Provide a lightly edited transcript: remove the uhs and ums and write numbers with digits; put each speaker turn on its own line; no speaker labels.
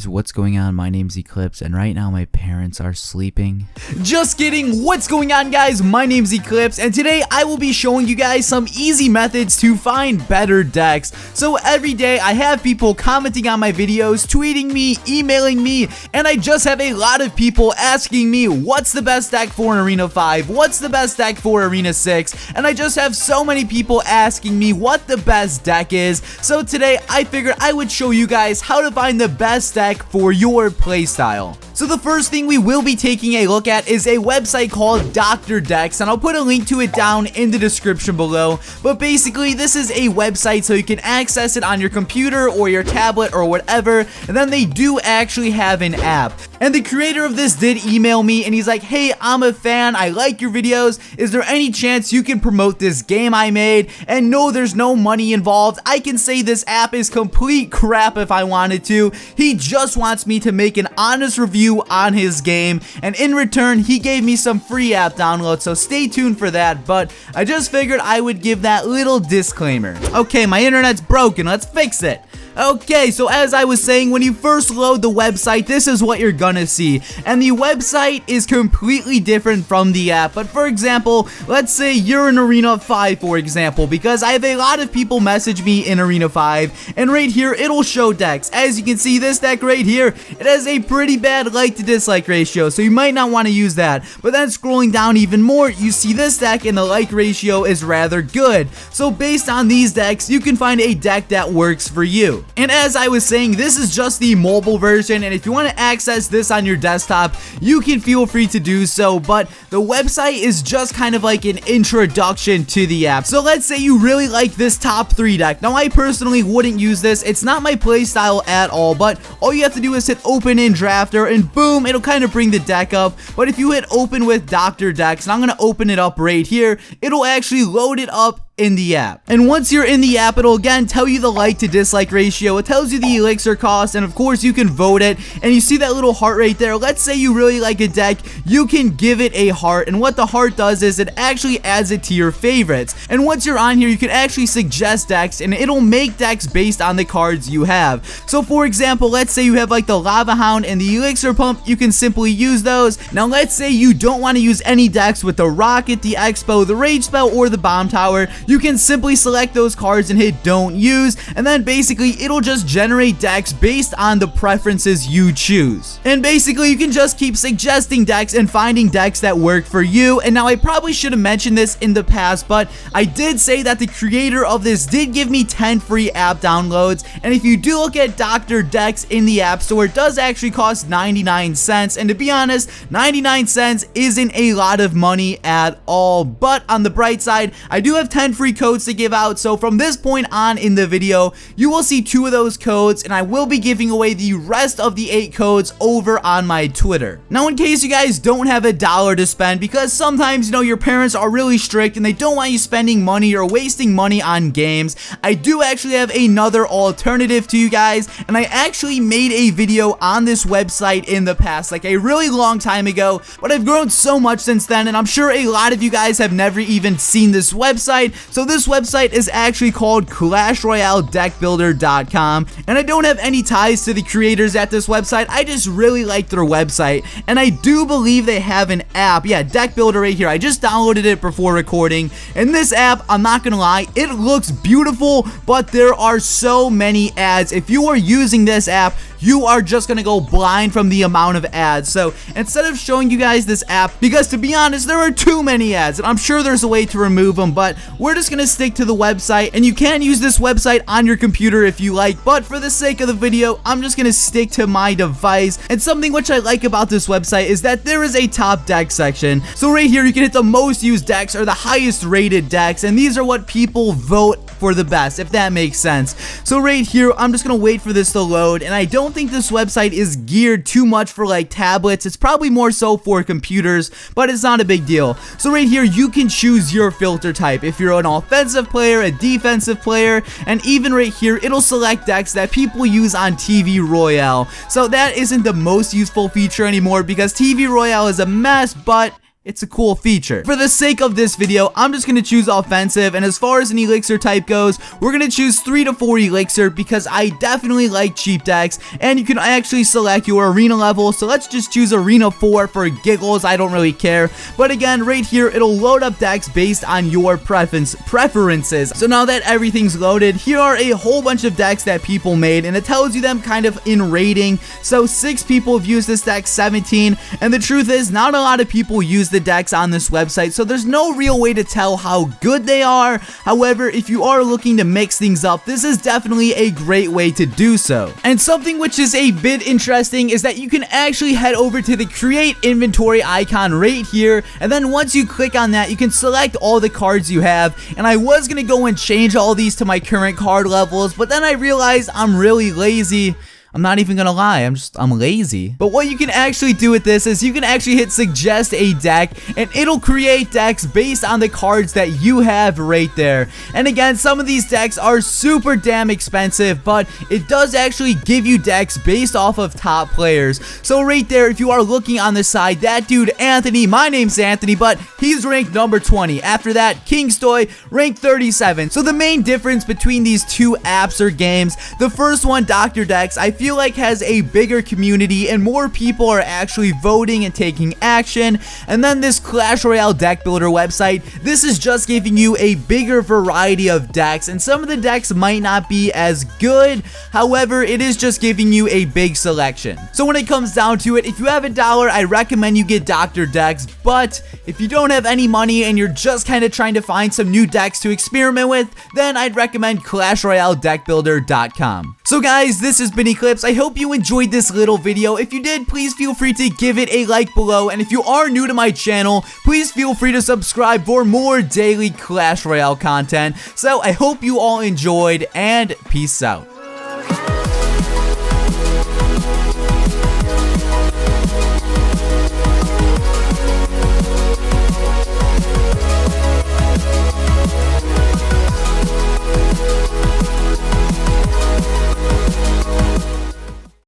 guys, what's going on? My name's Eclipse, and right now my parents are sleeping. Just kidding! What's going on, guys? My name's Eclipse, and today I will be showing you guys some easy methods to find better decks. So every day I have people commenting on my videos, tweeting me, emailing me, and I just have a lot of people asking me what's the best deck for Arena 5, what's the best deck for Arena 6, and I just have so many people asking me what the best deck is. So today I figured I would show you guys how to find the best deck for your playstyle. So the first thing we will be taking a look at is a website called Dr. Decks, and I'll put a link to it down in the description below. But basically, this is a website so you can access it on your computer or your tablet or whatever, and then they do actually have an app. And the creator of this did email me, and he's like, hey, I'm a fan, I like your videos, is there any chance you can promote this game I made? And no, there's no money involved. I can say this app is complete crap if I wanted to. He just wants me to make an honest review on his game, and in return he gave me some free app downloads, so stay tuned for that. But I just figured I would give that little disclaimer. Okay, my internet's broken, let's fix it. Okay, so as I was saying, when you first load the website, this is what you're gonna see. And the website is completely different from the app. But for example, let's say you're in Arena 5, for example, because I have a lot of people message me in Arena 5. And right here, it'll show decks. As you can see, this deck right here, it has a pretty bad like to dislike ratio, so you might not want to use that. But then scrolling down even more, you see this deck and the like ratio is rather good. So based on these decks, you can find a deck that works for you. And as I was saying, this is just the mobile version, and if you want to access this on your desktop, you can feel free to do so, but the website is just kind of like an introduction to the app. So let's say you really like this top 3 deck. Now I personally wouldn't use this, it's not my playstyle at all, but all you have to do is hit open in Drafter and boom, it'll kind of bring the deck up. But if you hit open with Dr. Decks, and I'm going to open it up right here, it'll actually load it up in the app. And once you're in the app, it'll again tell you the like to dislike ratio, it tells you the elixir cost, and of course you can vote it, and you see that little heart right there. Let's say you really like a deck, you can give it a heart, and what the heart does is it actually adds it to your favorites. And once you're on here, you can actually suggest decks, and it'll make decks based on the cards you have. So for example, let's say you have like the Lava Hound and the Elixir Pump, you can simply use those. Now let's say you don't want to use any decks with the Rocket, the Expo, the Rage Spell, or the Bomb Tower. You can simply select those cards and hit don't use, and then basically it'll just generate decks based on the preferences you choose. And basically you can just keep suggesting decks and finding decks that work for you. And now I probably should have mentioned this in the past, but I did say that the creator of this did give me 10 free app downloads, and if you do look at Dr. Decks in the App Store, it does actually cost 99 cents, and to be honest, 99 cents isn't a lot of money at all. But on the bright side, I do have 10 free codes to give out, so from this point on in the video, you will see 2 of those codes, and I will be giving away the rest of the 8 codes over on my Twitter. Now in case you guys don't have $1 to spend, because sometimes, you know, your parents are really strict and they don't want you spending money or wasting money on games, I do actually have another alternative to you guys, and I actually made a video on this website in the past, like a really long time ago, but I've grown so much since then, and I'm sure a lot of you guys have never even seen this website. So this website is actually called Clash Royale Deckbuilder.com, and I don't have any ties to the creators at this website, I just really like their website, and I do believe they have an app. Yeah, Deck Builder right here, I just downloaded it before recording, and this app, I'm not gonna lie, it looks beautiful, but there are so many ads. If you are using this app, you are just gonna go blind from the amount of ads. So instead of showing you guys this app, because to be honest, there are too many ads, and I'm sure there's a way to remove them, but we're just gonna stick to the website, and you can use this website on your computer if you like, but for the sake of the video, I'm just gonna stick to my device. And something which I like about this website is that there is a top deck section. So right here, you can hit the most used decks or the highest rated decks, and these are what people vote for the best, if that makes sense. So right here, I'm just gonna wait for this to load, and I don't think this website is geared too much for like tablets. It's probably more so for computers, but it's not a big deal. So right here, you can choose your filter type. If you're an offensive player, a defensive player, and even right here, it'll select decks that people use on TV Royale. So that isn't the most useful feature anymore because TV Royale is a mess, but It's a cool feature. For the sake of this video, I'm just going to choose offensive, and as far as an elixir type goes, we're going to choose 3 to 4 elixir because I definitely like cheap decks, and you can actually select your arena level, so let's just choose arena 4 for giggles. I don't really care, but again, right here, it'll load up decks based on your preferences. So now that everything's loaded, here are a whole bunch of decks that people made, and it tells you them kind of in rating. So 6 people have used this deck, 17, and the truth is, not a lot of people use the decks on this website, so there's no real way to tell how good they are. However, if you are looking to mix things up, this is definitely a great way to do so. And something which is a bit interesting is that you can actually head over to the create inventory icon right here, and then once you click on that, you can select all the cards you have. And I was gonna go and change all these to my current card levels, but then I realized I'm really lazy. I'm not even gonna lie, I'm lazy. But what you can actually do with this is you can actually hit suggest a deck, and it'll create decks based on the cards that you have right there. And again, some of these decks are super damn expensive, but it does actually give you decks based off of top players. So right there, if you are looking on the side, that dude Anthony, my name's Anthony, but he's ranked number 20. After that, Kingstoy, ranked 37. So the main difference between these two apps or games, the first one, Dr. Decks, I feel like has a bigger community and more people are actually voting and taking action. And then this Clash Royale deck builder website, this is just giving you a bigger variety of decks, and some of the decks might not be as good. However, it is just giving you a big selection. So when it comes down to it, if you have $1, I recommend you get Dr. Decks, but if you don't have any money and you're just kind of trying to find some new decks to experiment with, then I'd recommend ClashRoyaleDeckBuilder.com. So guys, this has been Eclihpse. I hope you enjoyed this little video. If you did, please feel free to give it a like below, and if you are new to my channel, please feel free to subscribe for more daily Clash Royale content. So I hope you all enjoyed, and peace out.